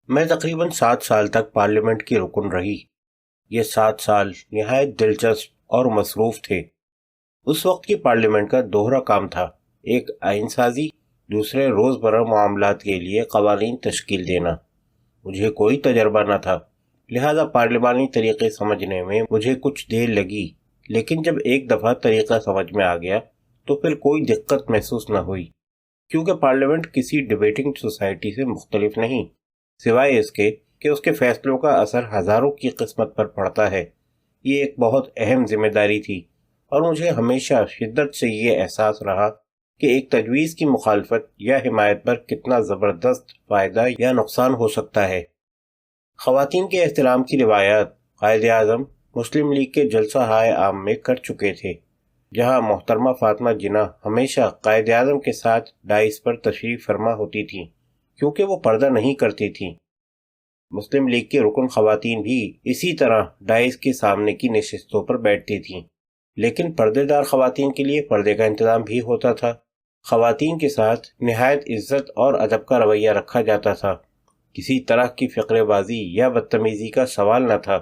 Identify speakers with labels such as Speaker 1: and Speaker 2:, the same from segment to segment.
Speaker 1: میں تقریباً 7 سال تک پارلیمنٹ کی رکن رہی۔ یہ 7 سال نہایت دلچسپ اور مصروف تھے۔ اس وقت کی پارلیمنٹ کا دوہرا کام تھا، ایک آئین سازی، دوسرے روزمرہ معاملات کے لیے قوانین تشکیل دینا۔ مجھے کوئی تجربہ نہ تھا، لہذا پارلیمانی طریقے سمجھنے میں مجھے کچھ دیر لگی، لیکن جب ایک دفعہ طریقہ سمجھ میں آ گیا تو پھر کوئی دقت محسوس نہ ہوئی، کیونکہ پارلیمنٹ کسی ڈیبیٹنگ سوسائٹی سے مختلف نہیں، سوائے اس کے کہ اس کے فیصلوں کا اثر ہزاروں کی قسمت پر پڑتا ہے۔ یہ ایک بہت اہم ذمہ داری تھی، اور مجھے ہمیشہ شدت سے یہ احساس رہا کہ ایک تجویز کی مخالفت یا حمایت پر کتنا زبردست فائدہ یا نقصان ہو سکتا ہے۔ خواتین کے احترام کی روایات قائد اعظم مسلم لیگ کے جلسہ ہائے عام میں کر چکے تھے، جہاں محترمہ فاطمہ جناح ہمیشہ قائد اعظم کے ساتھ ڈائس پر تشریف فرما ہوتی تھیں، کیونکہ وہ پردہ نہیں کرتی تھیں۔ مسلم لیگ کے رکن خواتین بھی اسی طرح ڈائس کے سامنے کی نشستوں پر بیٹھتی تھیں، لیکن پردے دار خواتین کے لیے پردے کا انتظام بھی ہوتا تھا۔ خواتین کے ساتھ نہایت عزت اور ادب کا رویہ رکھا جاتا تھا، کسی طرح کی فقرے بازی یا بدتمیزی کا سوال نہ تھا۔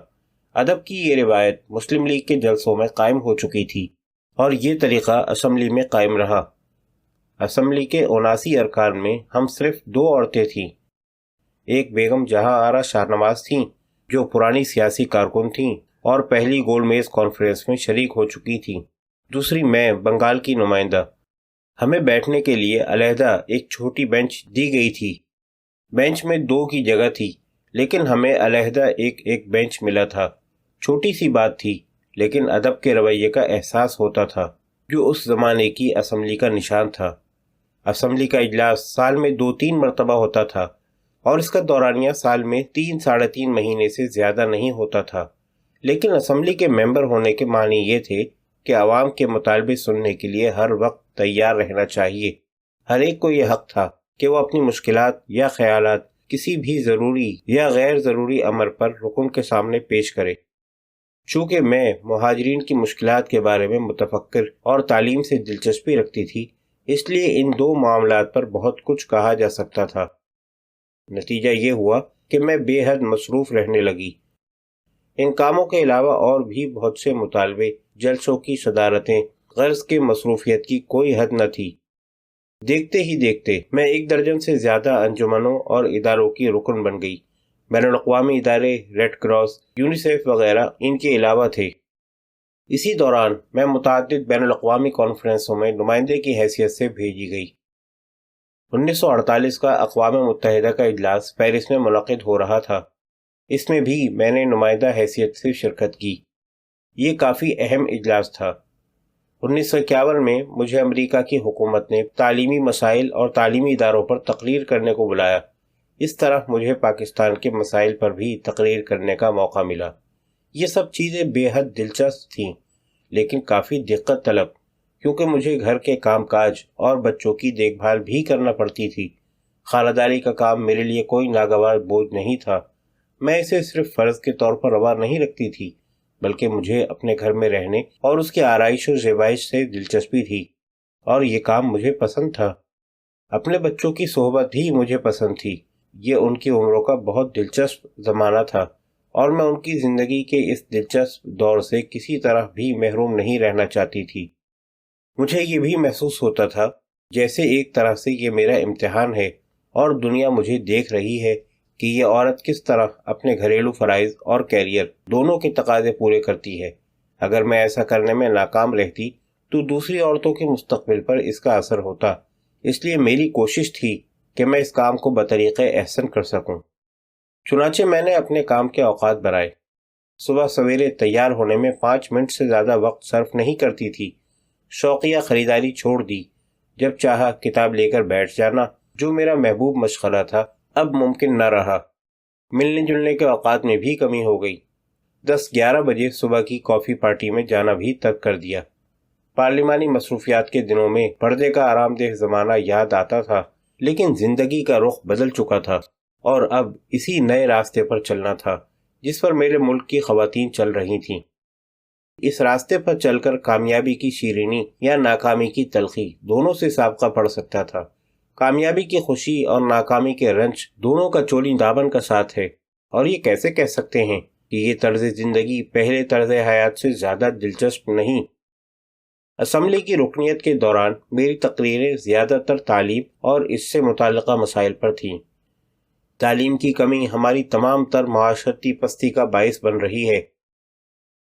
Speaker 1: ادب کی یہ روایت مسلم لیگ کے جلسوں میں قائم ہو چکی تھی، اور یہ طریقہ اسمبلی میں قائم رہا۔ اسمبلی کے 79 ارکان میں ہم صرف 2 عورتیں تھیں۔ ایک بیگم جہاں آرا شاہ نواز تھیں، جو پرانی سیاسی کارکن تھیں اور پہلی گول میز کانفرنس میں شریک ہو چکی تھیں۔ دوسری میں، بنگال کی نمائندہ۔ ہمیں بیٹھنے کے لیے علیحدہ ایک چھوٹی بینچ دی گئی تھی۔ بینچ میں 2 کی جگہ تھی، لیکن ہمیں علیحدہ ایک بینچ ملا تھا۔ چھوٹی سی بات تھی، لیکن ادب کے رویے کا احساس ہوتا تھا، جو اس زمانے کی اسمبلی کا نشان تھا۔ اسمبلی کا اجلاس سال میں 2-3 مرتبہ ہوتا تھا، اور اس کا دورانیہ سال میں 3-3.5 مہینے سے زیادہ نہیں ہوتا تھا، لیکن اسمبلی کے ممبر ہونے کے معنی یہ تھے کہ عوام کے مطالبے سننے کے لیے ہر وقت تیار رہنا چاہیے۔ ہر ایک کو یہ حق تھا کہ وہ اپنی مشکلات یا خیالات کسی بھی ضروری یا غیر ضروری امر پر رکن کے سامنے پیش کرے۔ چونکہ میں مہاجرین کی مشکلات کے بارے میں متفکر اور تعلیم سے دلچسپی رکھتی تھی، اس لیے ان 2 معاملات پر بہت کچھ کہا جا سکتا تھا۔ نتیجہ یہ ہوا کہ میں بے حد مصروف رہنے لگی۔ ان کاموں کے علاوہ اور بھی بہت سے مطالبے، جلسوں کی صدارتیں، غرض کے مصروفیت کی کوئی حد نہ تھی۔ دیکھتے ہی دیکھتے میں 1 درجن سے زیادہ انجمنوں اور اداروں کی رکن بن گئی۔ بین الاقوامی ادارے، ریڈ کراس، یونیسیف وغیرہ ان کے علاوہ تھے۔ اسی دوران میں متعدد بین الاقوامی کانفرنسوں میں نمائندے کی حیثیت سے بھیجی گئی۔ 1948 کا اقوام متحدہ کا اجلاس پیرس میں منعقد ہو رہا تھا۔ اس میں بھی میں نے نمائندہ حیثیت سے شرکت کی۔ یہ کافی اہم اجلاس تھا۔ 1951 میں مجھے امریکہ کی حکومت نے تعلیمی مسائل اور تعلیمی اداروں پر تقریر کرنے کو بلایا۔ اس طرح مجھے پاکستان کے مسائل پر بھی تقریر کرنے کا موقع ملا۔ یہ سب چیزیں بے حد دلچسپ تھیں، لیکن کافی دقت طلب، کیونکہ مجھے گھر کے کام کاج اور بچوں کی دیکھ بھال بھی کرنا پڑتی تھی۔ خانہ داری کا کام میرے لیے کوئی ناگوار بوجھ نہیں تھا۔ میں اسے صرف فرض کے طور پر روا نہیں رکھتی تھی، بلکہ مجھے اپنے گھر میں رہنے اور اس کی آرائش و زیبائش سے دلچسپی تھی، اور یہ کام مجھے پسند تھا۔ اپنے بچوں کی صحبت بھی مجھے پسند تھی۔ یہ ان کی عمروں کا بہت دلچسپ زمانہ تھا، اور میں ان کی زندگی کے اس دلچسپ دور سے کسی طرح بھی محروم نہیں رہنا چاہتی تھی۔ مجھے یہ بھی محسوس ہوتا تھا جیسے ایک طرح سے یہ میرا امتحان ہے، اور دنیا مجھے دیکھ رہی ہے کہ یہ عورت کس طرح اپنے گھریلو فرائض اور کیریئر دونوں کے تقاضے پورے کرتی ہے۔ اگر میں ایسا کرنے میں ناکام رہتی تو دوسری عورتوں کے مستقبل پر اس کا اثر ہوتا، اس لیے میری کوشش تھی کہ میں اس کام کو بطریق احسن کر سکوں۔ چنانچہ میں نے اپنے کام کے اوقات بنائے۔ صبح سویرے تیار ہونے میں 5 منٹ سے زیادہ وقت صرف نہیں کرتی تھی۔ شوقیہ خریداری چھوڑ دی۔ جب چاہا کتاب لے کر بیٹھ جانا، جو میرا محبوب مشغلہ تھا، اب ممکن نہ رہا۔ ملنے جلنے کے اوقات میں بھی کمی ہو گئی۔ 10-11 بجے صبح کی کافی پارٹی میں جانا بھی ترک کر دیا۔ پارلیمانی مصروفیات کے دنوں میں پردے کا آرام دہ زمانہ یاد آتا تھا، لیکن زندگی کا رخ بدل چکا تھا، اور اب اسی نئے راستے پر چلنا تھا جس پر میرے ملک کی خواتین چل رہی تھیں۔ اس راستے پر چل کر کامیابی کی شیرینی یا ناکامی کی تلخی دونوں سے سابقہ پڑ سکتا تھا۔ کامیابی کی خوشی اور ناکامی کے رنج دونوں کا چولی دامن کا ساتھ ہے، اور یہ کیسے کہہ سکتے ہیں کہ یہ طرز زندگی پہلے طرز حیات سے زیادہ دلچسپ نہیں؟ اسمبلی کی رکنیت کے دوران میری تقریریں زیادہ تر تعلیم اور اس سے متعلقہ مسائل پر تھیں۔ تعلیم کی کمی ہماری تمام تر معاشرتی پستی کا باعث بن رہی ہے۔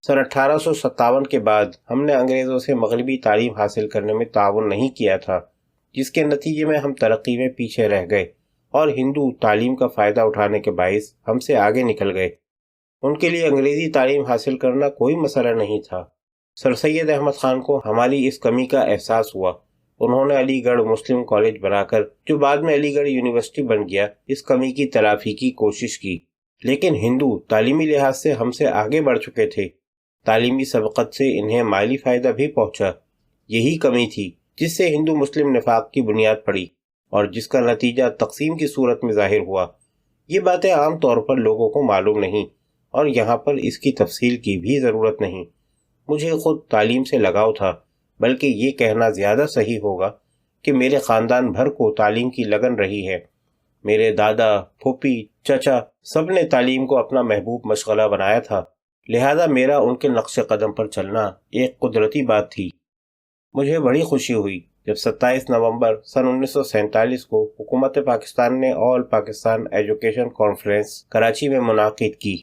Speaker 1: سن 1857 کے بعد ہم نے انگریزوں سے مغربی تعلیم حاصل کرنے میں تعاون نہیں کیا تھا، جس کے نتیجے میں ہم ترقی میں پیچھے رہ گئے اور ہندو تعلیم کا فائدہ اٹھانے کے باعث ہم سے آگے نکل گئے۔ ان کے لیے انگریزی تعلیم حاصل کرنا کوئی مسئلہ نہیں تھا۔ سر سید احمد خان کو ہماری اس کمی کا احساس ہوا۔ انہوں نے علی گڑھ مسلم کالج بنا کر، جو بعد میں علی گڑھ یونیورسٹی بن گیا، اس کمی کی تلافی کی کوشش کی۔ لیکن ہندو تعلیمی لحاظ سے ہم سے آگے بڑھ چکے تھے۔ تعلیمی سبقت سے انہیں مالی فائدہ بھی پہنچا۔ یہی کمی تھی جس سے ہندو مسلم نفاق کی بنیاد پڑی اور جس کا نتیجہ تقسیم کی صورت میں ظاہر ہوا۔ یہ باتیں عام طور پر لوگوں کو معلوم نہیں، اور یہاں پر اس کی تفصیل کی بھی ضرورت نہیں۔ مجھے خود تعلیم سے لگاؤ تھا، بلکہ یہ کہنا زیادہ صحیح ہوگا کہ میرے خاندان بھر کو تعلیم کی لگن رہی ہے۔ میرے دادا، پھوپھی، چچا سب نے تعلیم کو اپنا محبوب مشغلہ بنایا تھا، لہذا میرا ان کے نقش قدم پر چلنا ایک قدرتی بات تھی۔ مجھے بڑی خوشی ہوئی جب 27 نومبر سن 1947 کو حکومت پاکستان نے آل پاکستان ایجوکیشن کانفرنس کراچی میں منعقد کی۔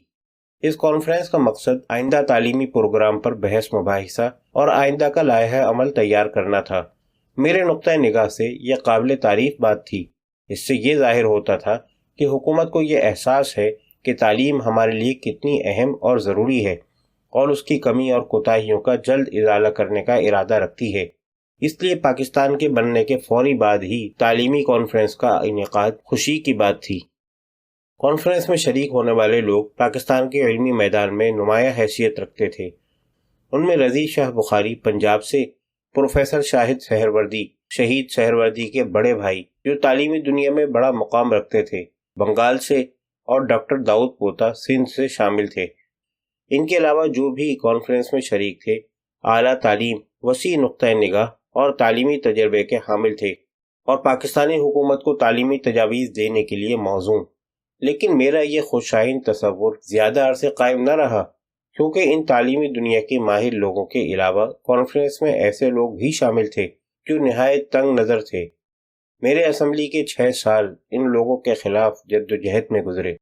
Speaker 1: اس کانفرنس کا مقصد آئندہ تعلیمی پروگرام پر بحث مباحثہ اور آئندہ کا لائحہ عمل تیار کرنا تھا۔ میرے نقطۂ نگاہ سے یہ قابل تعریف بات تھی۔ اس سے یہ ظاہر ہوتا تھا کہ حکومت کو یہ احساس ہے کہ تعلیم ہمارے لیے کتنی اہم اور ضروری ہے، اور اس کی کمی اور کوتاہیوں کا جلد ازالہ کرنے کا ارادہ رکھتی ہے۔ اس لیے پاکستان کے بننے کے فوری بعد ہی تعلیمی کانفرنس کا انعقاد خوشی کی بات تھی۔ کانفرنس میں شریک ہونے والے لوگ پاکستان کے علمی میدان میں نمایاں حیثیت رکھتے تھے۔ ان میں رضی شاہ بخاری پنجاب سے، پروفیسر شاہد سہروردی شہید سہروردی کے بڑے بھائی جو تعلیمی دنیا میں بڑا مقام رکھتے تھے، بنگال سے، اور ڈاکٹر داؤد پوتا سندھ سے شامل تھے۔ ان کے علاوہ جو بھی کانفرنس میں شریک تھے، اعلیٰ تعلیم، وسیع نقطۂ نگاہ اور تعلیمی تجربے کے حامل تھے، اور پاکستانی حکومت کو تعلیمی تجاویز دینے کے لیے موزوں۔ لیکن میرا یہ خوشائن تصور زیادہ عرصے قائم نہ رہا، کیونکہ ان تعلیمی دنیا کے ماہر لوگوں کے علاوہ کانفرنس میں ایسے لوگ بھی شامل تھے جو نہایت تنگ نظر تھے۔ میرے اسمبلی کے 6 سال ان لوگوں کے خلاف جدوجہد میں گزرے۔